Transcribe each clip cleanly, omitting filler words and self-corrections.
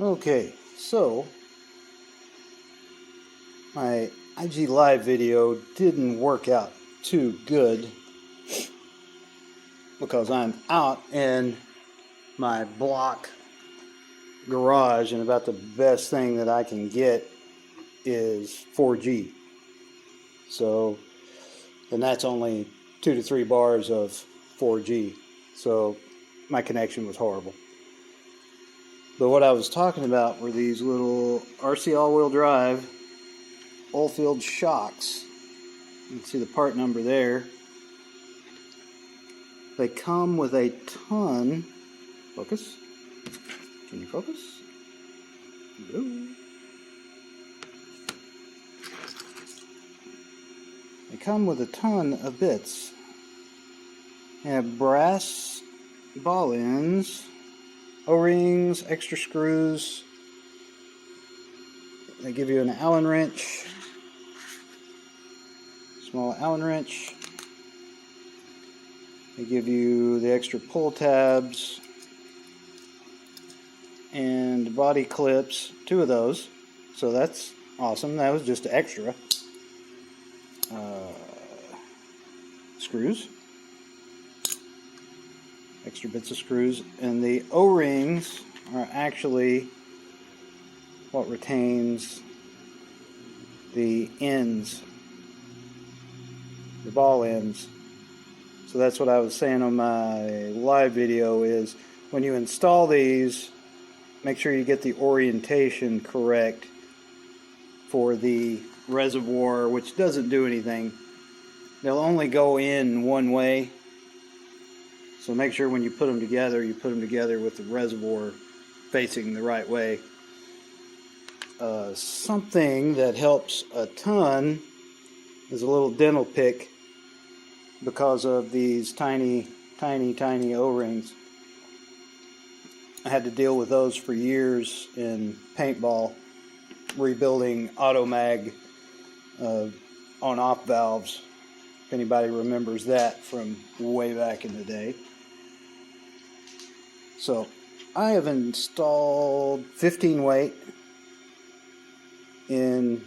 Okay, so my IG Live video didn't work out too good because I'm out in my block garage and about the best thing that I can get is 4G. So, and that's only 2 to 3 bars of 4G. So my connection was horrible. But what I was talking about were these little RC all-wheel drive oil-filled shocks. You can see the part number there. They come with a ton. Focus. Can you focus? No. They come with a ton of bits. They have brass ball ends, O-rings, extra screws. They give you an Allen wrench, small Allen wrench. They give you the extra pull tabs and body clips, 2 of those. So that's awesome. That was just extra. Screws. Extra bits of screws, and the O-rings are actually what retains the ends, the ball ends. So that's what I was saying on my live video is when you install these, make sure you get the orientation correct for the reservoir, which doesn't do anything. They'll only go in one way. So make sure when you put them together with the reservoir facing the right way. Something that helps a ton is a little dental pick because of these tiny O-rings. I had to deal with those for years in paintball, rebuilding auto-mag on-off valves. If anybody remembers that from way back in the day. So I have installed 15 weight in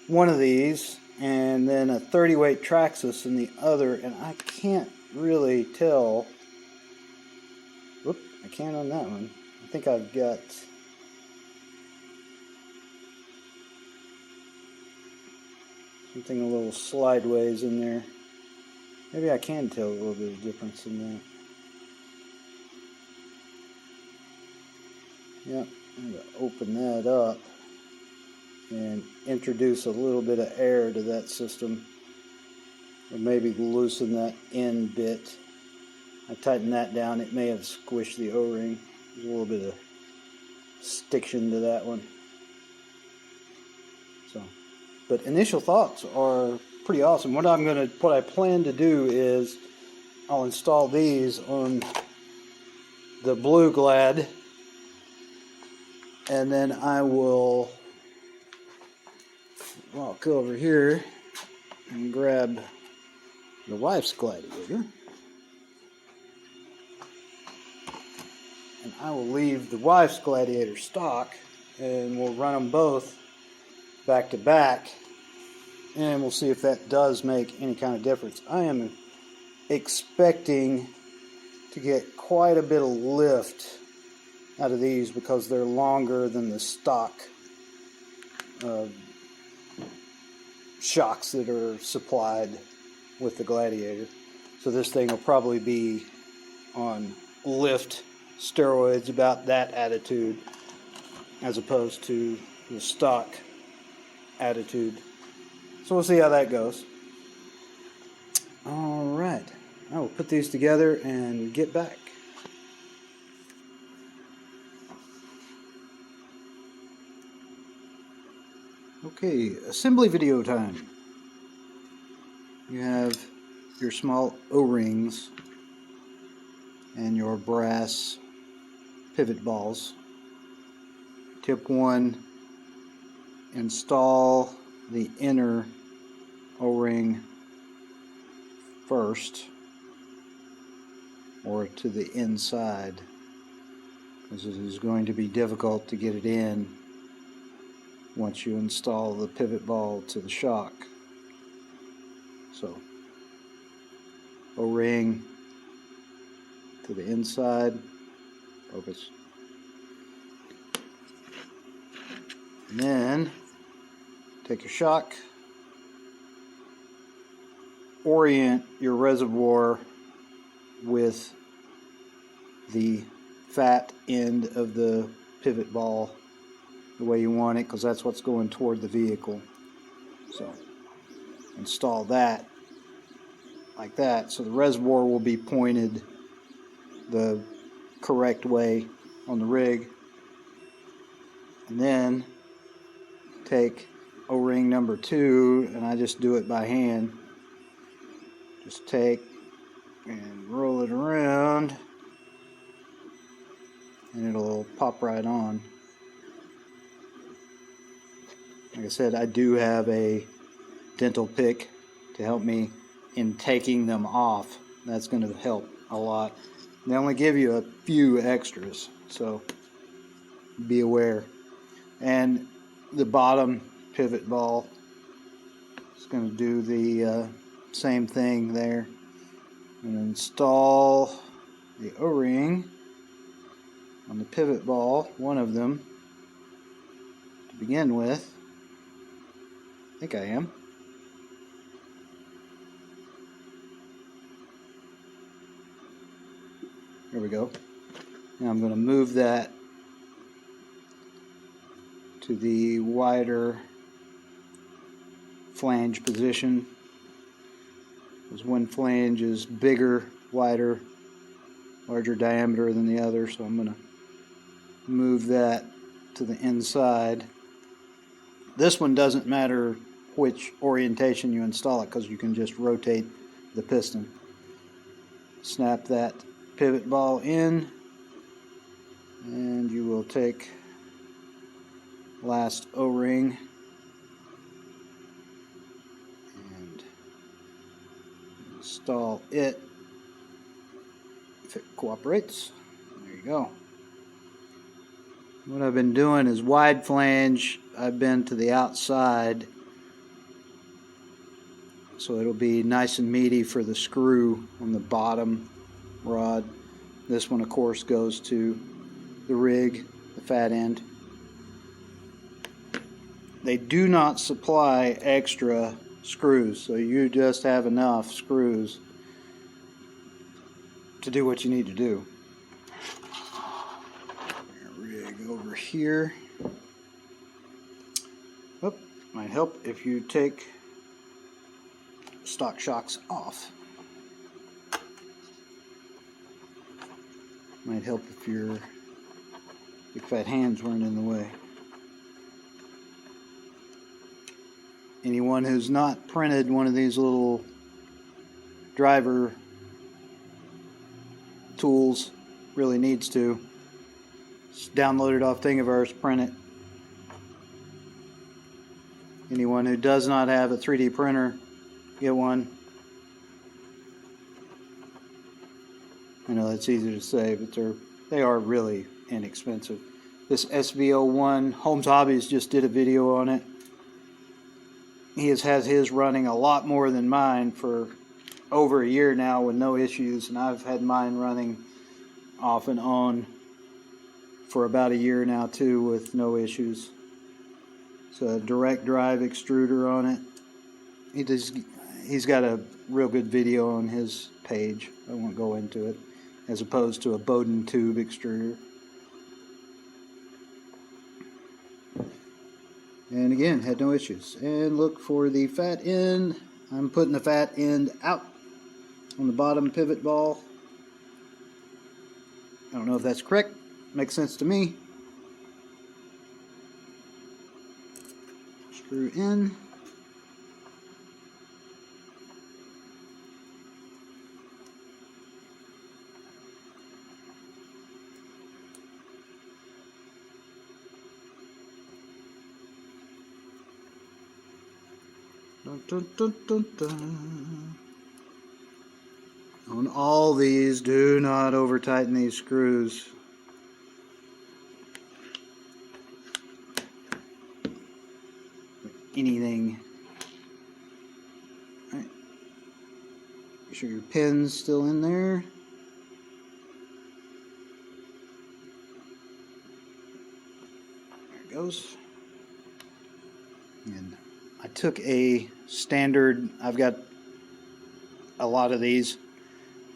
one of these and then a 30 weight Traxxas in the other, and I can't really tell. Whoop, I can't on that one. I think I've got something a little slideways in there. Maybe I can tell a little bit of difference in that. Yep, I'm going to open that up and introduce a little bit of air to that system. Or maybe loosen that end bit. I tightened that down. It may have squished the O-ring. There's a little bit of stiction to that one. So, but initial thoughts are pretty awesome. What I plan to do is I'll install these on the blue Glad, and then I will walk over here and grab the wife's Gladiator, and I will leave the wife's Gladiator stock, and we'll run them both back to back, and we'll see if that does make any kind of difference. I am expecting to get quite a bit of lift out of these because they're longer than the stock shocks that are supplied with the Gladiator. So this thing will probably be on lift steroids, about that attitude, as opposed to the stock attitude. So we'll see how that goes. Alright, I will put these together and get back. Okay, assembly video time. You have your small O-rings and your brass pivot balls. Tip 1, install the inner O-ring first, or to the inside. This is going to be difficult to get it in once you install the pivot ball to the shock. So, O-ring to the inside, focus. And then take your shock, orient your reservoir with the fat end of the pivot ball the way you want it, because that's what's going toward the vehicle. So install that like that, so the reservoir will be pointed the correct way on the rig. And then take O-ring number 2, and I just do it by hand. Just take and roll it around, and it'll pop right on. Like I said, I do have a dental pick to help me in taking them off. That's going to help a lot. They only give you a few extras, so be aware. And the bottom pivot ball is going to do the same thing there. And install the O-ring on the pivot ball, one of them, to begin with. I think I am. There we go. Now I'm going to move that to the wider flange position. Because one flange is bigger, wider, larger diameter than the other, so I'm going to move that to the inside. This one doesn't matter which orientation you install it, because you can just rotate the piston. Snap that pivot ball in, and you will take last O-ring and install it if it cooperates. There you go. What I've been doing is wide flange. I've been to the outside, so it'll be nice and meaty for the screw on the bottom rod. This one, of course, goes to the rig, the fat end. They do not supply extra screws, so you just have enough screws to do what you need to do. Rig over here. Oh, might help if you take stock shocks off. Might help if your big fat hands weren't in the way. Anyone who's not printed one of these little driver tools really needs to. Just download it off Thingiverse, print it. Anyone who does not have a 3D printer, get one. I know that's easy to say, but they are really inexpensive. This SVO1, Holmes Hobbies just did a video on it. He has had his running a lot more than mine for over a year now with no issues, and I've had mine running off and on for about a year now too with no issues. It's a direct drive extruder on it. He's got a real good video on his page. I won't go into it, as opposed to a Bowden tube extruder. And again, had no issues. And look for the fat end. I'm putting the fat end out on the bottom pivot ball. I don't know if that's correct. Makes sense to me. Screw in. Dun, dun, dun, dun, dun. On all these, do not over tighten these screws. anything. All right. Make sure your pin's still in there. There it goes. And I took a standard, I've got a lot of these,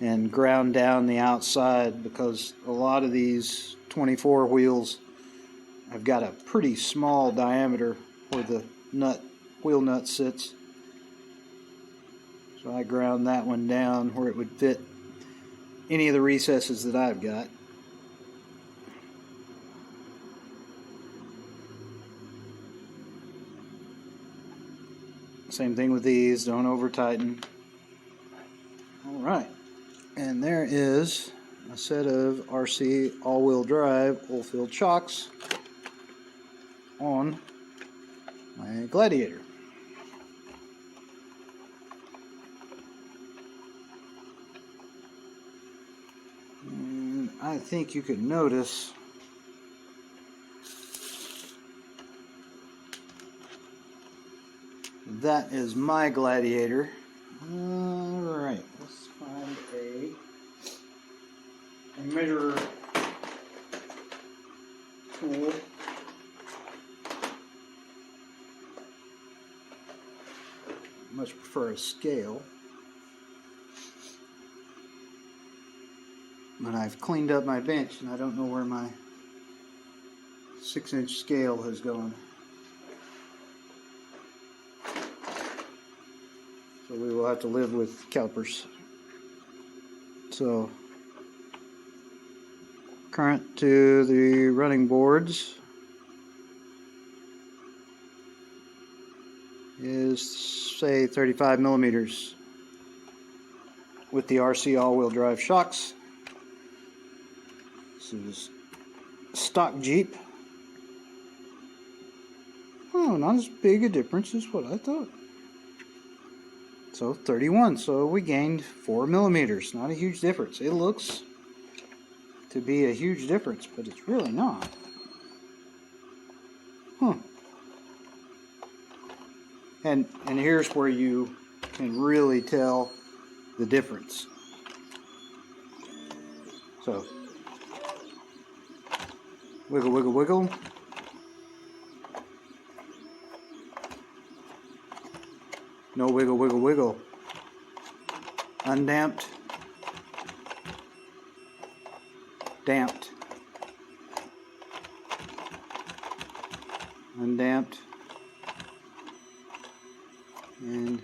and ground down the outside because a lot of these 24 wheels have got a pretty small diameter where the wheel nut sits. So I ground that one down where it would fit any of the recesses that I've got. Same thing with these, don't over tighten. Alright, and there is a set of RC all-wheel drive oil-filled shocks on my Gladiator. And I think you can notice that is my Gladiator. Alright, let's find a measure tool. Much prefer a scale. But I've cleaned up my bench and I don't know where my 6-inch scale has gone. So we will have to live with calipers. So current to the running boards is, say, 35 millimeters with the RC all-wheel drive shocks. This is stock Jeep. Oh, not as big a difference as what I thought. So 31, so we gained 4 millimeters. Not a huge difference. It looks to be a huge difference, but it's really not. Huh. And here's where you can really tell the difference. So wiggle, wiggle, wiggle. No wiggle, wiggle, wiggle. Undamped. Damped. Undamped. And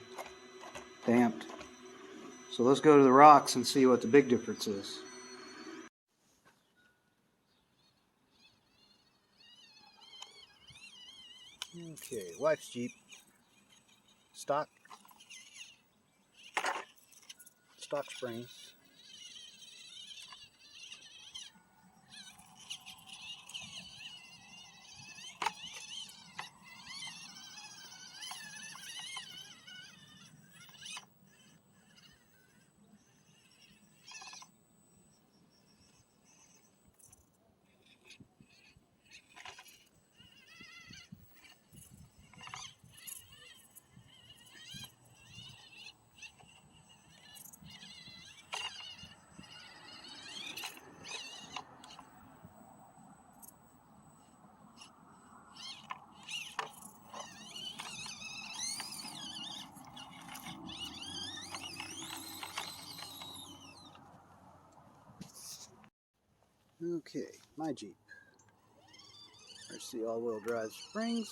damped. So let's go to the rocks and see what the big difference is. Okay, wife's Jeep. Stock springs. Okay, my Jeep. RC all-wheel drive springs.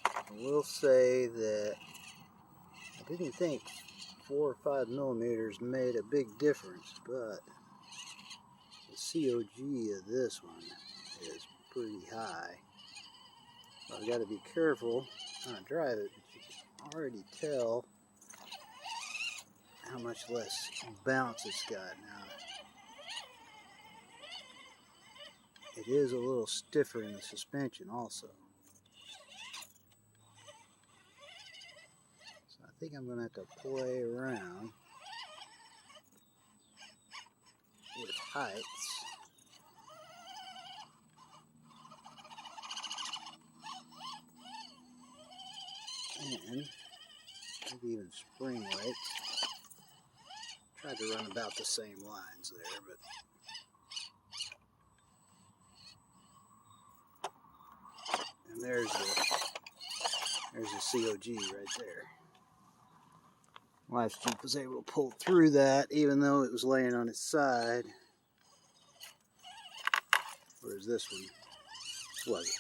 I will say that I didn't think 4 or 5 millimeters made a big difference, but the COG of this one is pretty high. So I've got to be careful when I drive it, but you can already tell how much less bounce it's got now. It is a little stiffer in the suspension also. So I think I'm going to have to play around with heights line, maybe even spring weight. Tried to run about the same lines there, but and there's the COG right there. Last Jeep was able to pull through that even though it was laying on its side, whereas this one wasn't.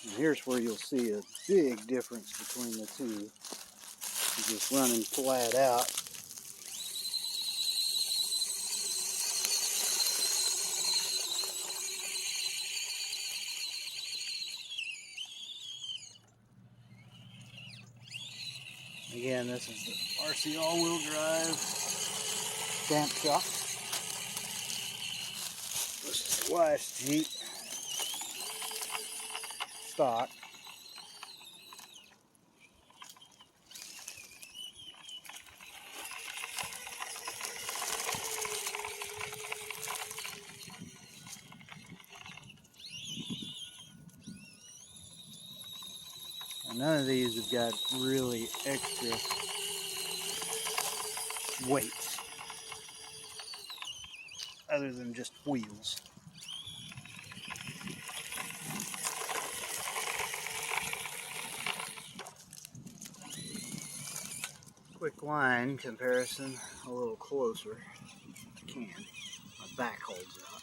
And here's where you'll see a big difference between the two. Just running flat out. Again, this is the RC all-wheel drive damp shock. This is the wife's Jeep stock. None of these have got really extra weight other than just wheels. Quick line comparison a little closer if you can. My back holds out.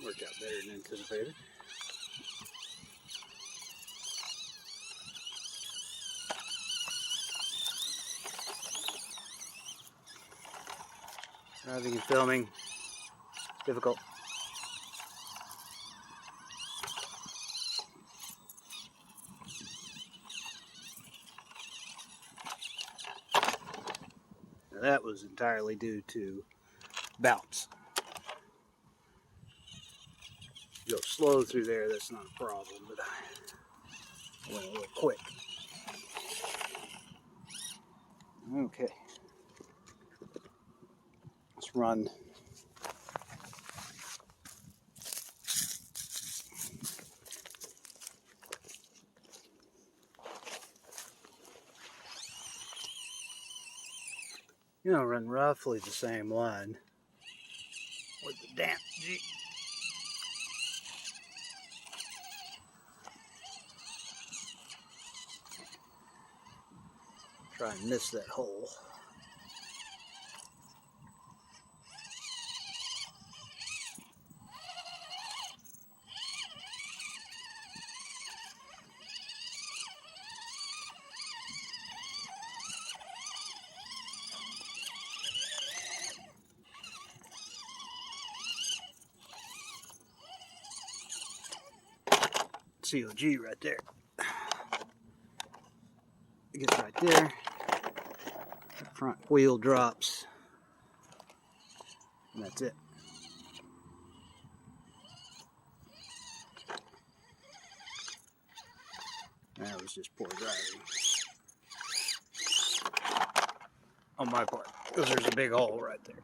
Worked out better than anticipated. Driving and filming, difficult. Now that was entirely due to bounce. Go slow through there, that's not a problem, but I went a little quick. Okay. Let's run. You know, run roughly the same line with the damp Jeep. Try and miss that hole. COG right there. It gets right there. The front wheel drops. And that's it. That was just poor driving on my part, because there's a big hole right there.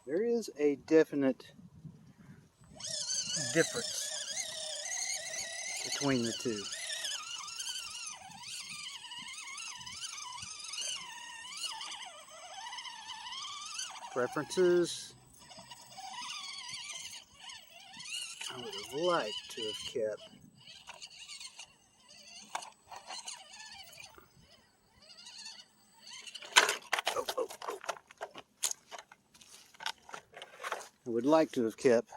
There is a definite difference between the two. References. I would have liked to have kept I would like to have kept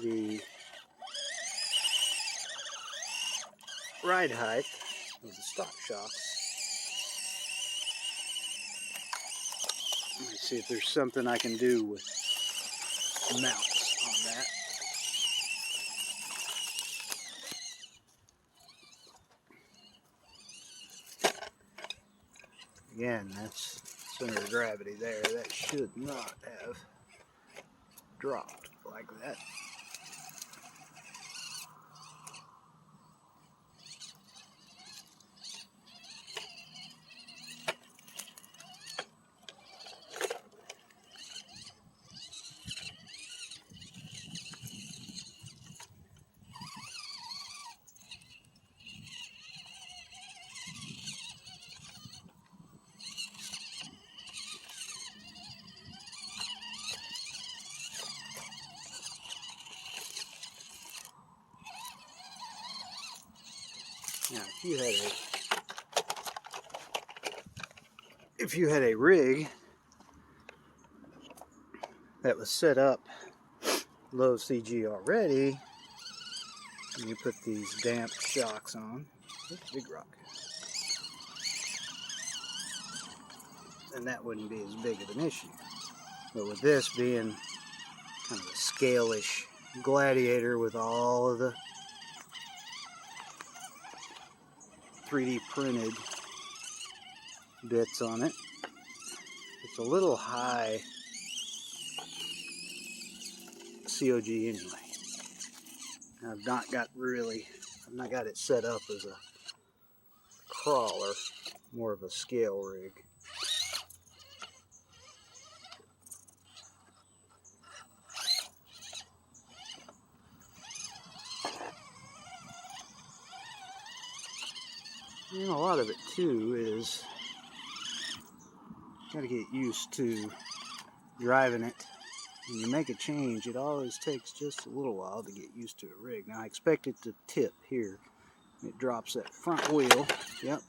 the ride height of the stock shocks. Let me see if there's something I can do with mounts on that. Again, that's center of gravity there. That should not have dropped like that. Now, if you had a rig that was set up low CG already, and you put these damp shocks on, big rock, then that wouldn't be as big of an issue. But with this being kind of a scale-ish Gladiator with all of the 3D printed bits on it, it's a little high COG anyway. I've not got it set up as a crawler, more of a scale rig. And a lot of it too is got to get used to driving it. When you make a change, it always takes just a little while to get used to a rig. Now I expect it to tip here. It drops that front wheel. Yep.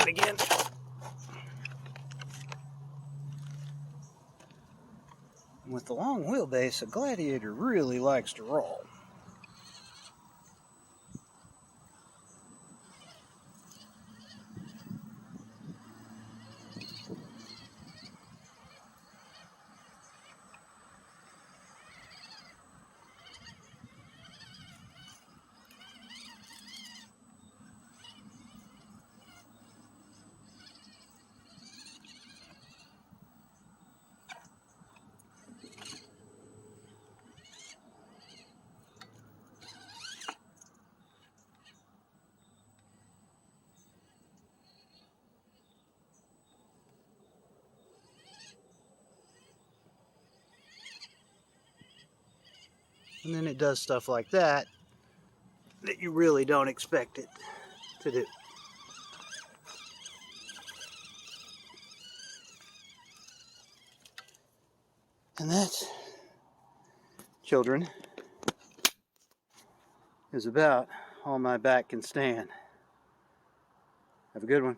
Again. With the long wheelbase, a Gladiator really likes to roll. And then it does stuff like that that you really don't expect it to do. And that, children, is about all my back can stand. Have a good one.